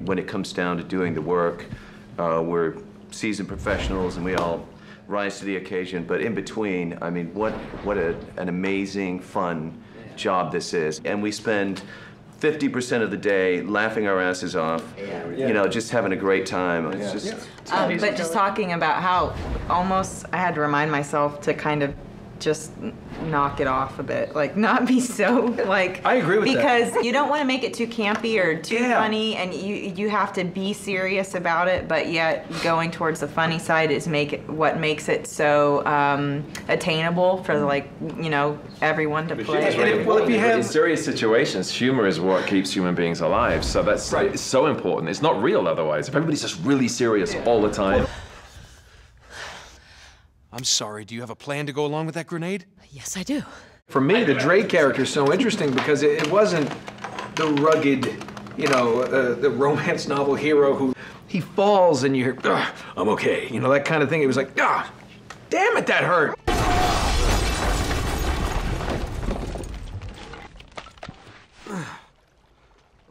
when it comes down to doing the work, we're seasoned professionals and we all rise to the occasion. But in between, I mean, what an amazing, fun job this is. And we spend 50% of the day laughing our asses off, you know, just having a great time. It's just, but just talking about how almost I had to remind myself to kind of just knock it off a bit, like not be so like. I agree with that. Because you don't want to make it too campy or too funny, and you have to be serious about it, but yet going towards the funny side is what makes it so attainable for like, you know, everyone to play. Well, if you have in serious situations, humor is what keeps human beings alive. So that's it's so important. It's not real otherwise. If everybody's just really serious all the time. I'm sorry, do you have a plan to go along with that grenade? Yes, I do. For me, the Drake character is so interesting because it wasn't the rugged, you know, the romance novel hero who he falls and you hear, I'm okay, you know, that kind of thing. It was like, damn it, that hurt.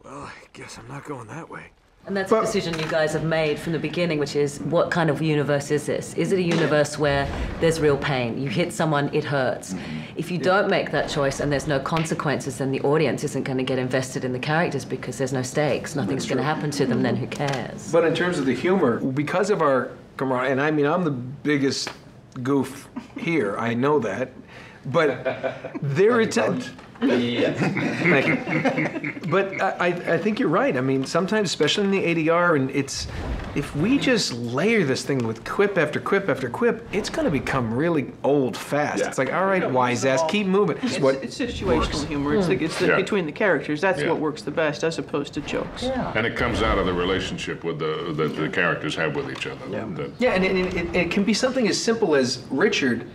Well, I guess I'm not going that way. And that's a decision you guys have made from the beginning, which is, what kind of universe is this? Is it a universe where there's real pain? You hit someone, it hurts. If you don't make that choice and there's no consequences, then the audience isn't going to get invested in the characters because there's no stakes. Nothing's going to happen to them, then who cares? But in terms of the humor, because of our camaraderie, and I mean, I'm the biggest goof here, I know that, but there is Thank you. But I think you're right. I mean, sometimes, especially in the ADR, and if we just layer this thing with quip after quip after quip, it's going to become really old fast. It's like, all right, wise ass, keep moving. It's situational humor. It's between the characters. That's what works the best, as opposed to jokes. And it comes out of the relationship with the characters have with each other. And it can be something as simple as Richard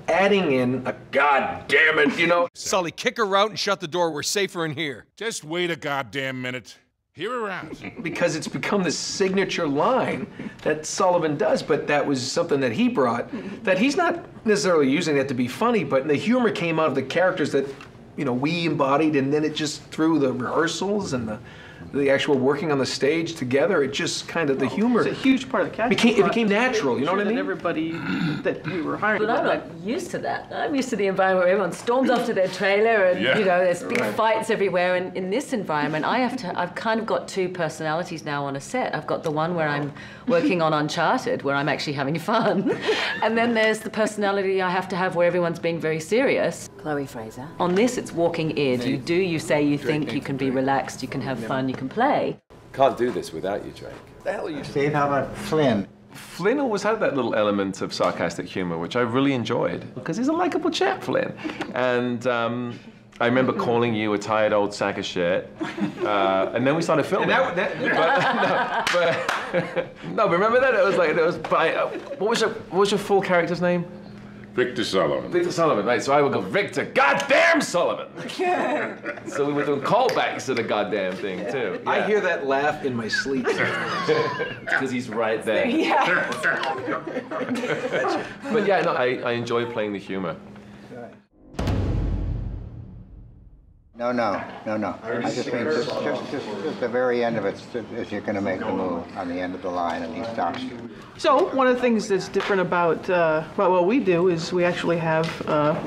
adding in a God damn it, you know. Sully, kick her out and shut the door. We're safer in here. Just wait a goddamn minute. Hear her out. Because it's become this signature line that Sullivan does, but that was something that he brought, that he's not necessarily using that to be funny, but the humor came out of the characters that, you know, we embodied, and then it just through the rehearsals and the actual working on the stage together, it just kind of, the humor. It's a huge part of the casting. It became natural, you know what I mean? Everybody that we were hiring. But I'm not used to that. I'm used to the environment where everyone storms off to their trailer and, you know, there's big fights everywhere. And in this environment, I've kind of got two personalities now on a set. I've got the one where I'm working on Uncharted, where I'm actually having fun. And then there's the personality I have to have where everyone's being very serious. Chloe Fraser. On this, it's walking id. You say, you think, you can be relaxed, you can have fun, you can play. Can't do this without you, Drake. The hell are you? Steve, how about Flynn? Flynn always had that little element of sarcastic humor, which I really enjoyed, because he's a likable chap, Flynn. And I remember calling you a tired old sack of shit, and then we started filming. But remember that? It was like, what was your full character's name? Victor Sullivan. Victor Sullivan, right. So I would go, Victor goddamn Sullivan! So we were doing callbacks to the goddamn thing, too. I hear that laugh in my sleep. Because he's right there. But yeah, no, I enjoy playing the humor. No. I just mean just at the very end of it, as you're going to make the move on the end of the line, and he stops you. So one of the things that's different about what we do is we actually have a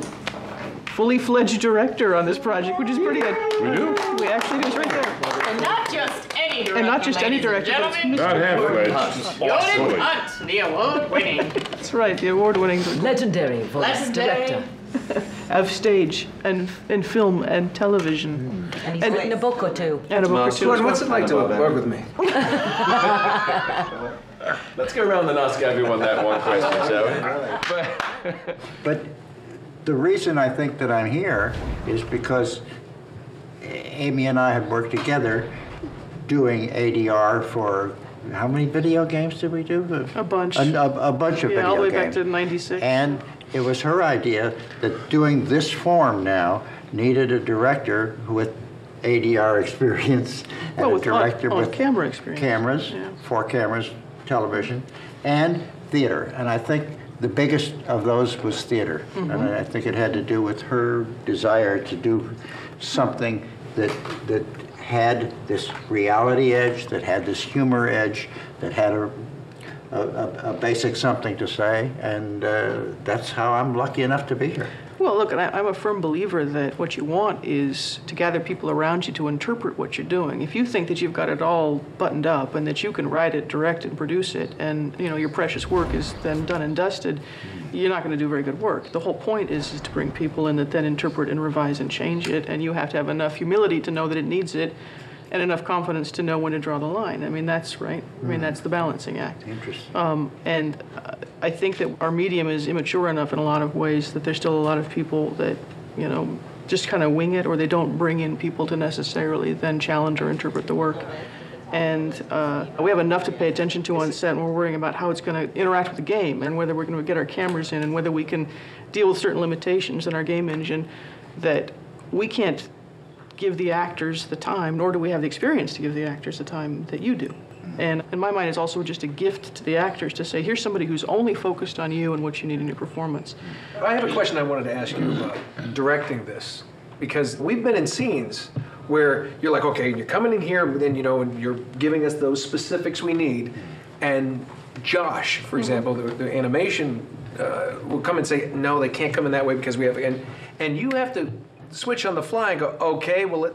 fully fledged director on this project, which is pretty good. We do? We actually do. It's right there. And not just any director. And not just any director. Not half-fledged. Jordan Hunt, the award-winning. That's right, the award-winning. Legendary voice director. Of stage and film and television. And he's written a book or two. And a book or two. What's it like to work with me? Let's go around and ask everyone that one question, shall we? But the reason I think that I'm here is because Amy and I have worked together doing ADR for, how many video games did we do? A bunch. A bunch of video games. all the way back to '96. And it was her idea that doing this form now needed a director with ADR experience and a director with camera experience. Cameras, 4 cameras, television, and theater. And I think the biggest of those was theater. And I think it had to do with her desire to do something that had this reality edge, that had this humor edge, that had a basic something to say, and that's how I'm lucky enough to be here. Well, look, and I'm a firm believer that what you want is to gather people around you to interpret what you're doing. If you think that you've got it all buttoned up and that you can write it, direct it, and produce it, and your precious work is then done and dusted, you're not going to do very good work. The whole point is to bring people in that then interpret and revise and change it, and you have to have enough humility to know that it needs it, and enough confidence to know when to draw the line. I mean, that's right. I mean, that's the balancing act. Interesting. And I think that our medium is immature enough in a lot of ways that there's still a lot of people that, just kind of wing it, or they don't bring in people to necessarily then challenge or interpret the work. And we have enough to pay attention to on set, and we're worrying about how it's going to interact with the game, and whether we're going to get our cameras in, and whether we can deal with certain limitations in our game engine, that we can't give the actors the time, nor do we have the experience to give the actors the time that you do. And in my mind, it's also just a gift to the actors to say, here's somebody who's only focused on you and what you need in your performance. I have a question I wanted to ask you about directing this, because we've been in scenes where you're like, okay, you're coming in here, but then, and you're giving us those specifics we need, and Josh, for example, the animation will come and say, no, they can't come in that way because we have, and you have to switch on the fly and go, okay, well,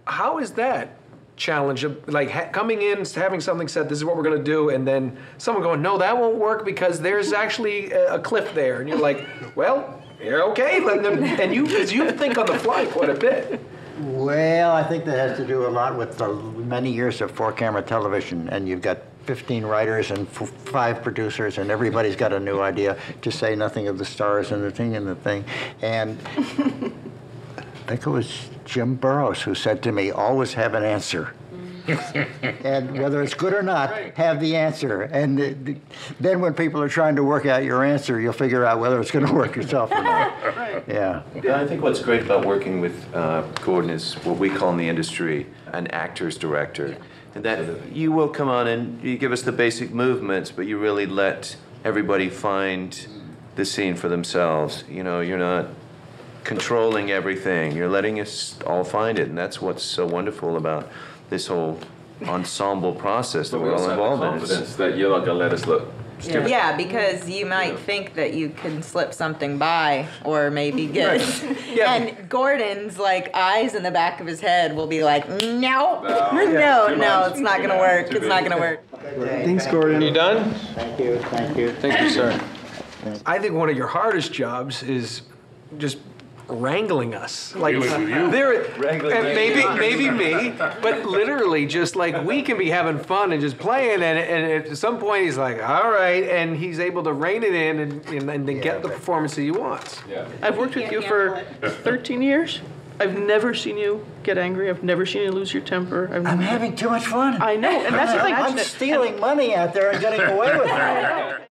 how is that challenge of coming in, having something said, this is what we're going to do, and then someone going, no, that won't work because there's actually a cliff there, and you're like, well, you're okay, and you think on the fly quite a bit. Well, I think that has to do a lot with the many years of 4-camera television, and you've got 15 writers and 5 producers, and everybody's got a new idea, to say nothing of the stars and the thing and the thing. And I think it was Jim Burrows who said to me, always have an answer. And whether it's good or not, have the answer. And then when people are trying to work out your answer, you'll figure out whether it's going to work yourself or not. Yeah. I think what's great about working with Gordon is what we call in the industry an actor's director. And that you will come on and you give us the basic movements, but you really let everybody find the scene for themselves. You're not controlling everything. You're letting us all find it, and that's what's so wonderful about this whole ensemble process that we're all involved in. Confidence that you're not going to let us look stupid. Yeah, because you might think that you can slip something by, or maybe get. And Gordon's eyes in the back of his head will be like, no, it's not going to work. It's not going to work. Thanks, Gordon. You done? Thank you. Thank you. Thank you, sir. I think one of your hardest jobs is just wrangling us. Dealing with you. Maybe me, but literally just we can be having fun and just playing, and at some point he's like, all right, and he's able to rein it in and then get the performance that he wants. Yeah. I've worked with you for 13 years. I've never seen you get angry. I've never seen you lose your temper. I'm having too much fun. I know, and that's the thing. I'm stealing money out there and getting away with it.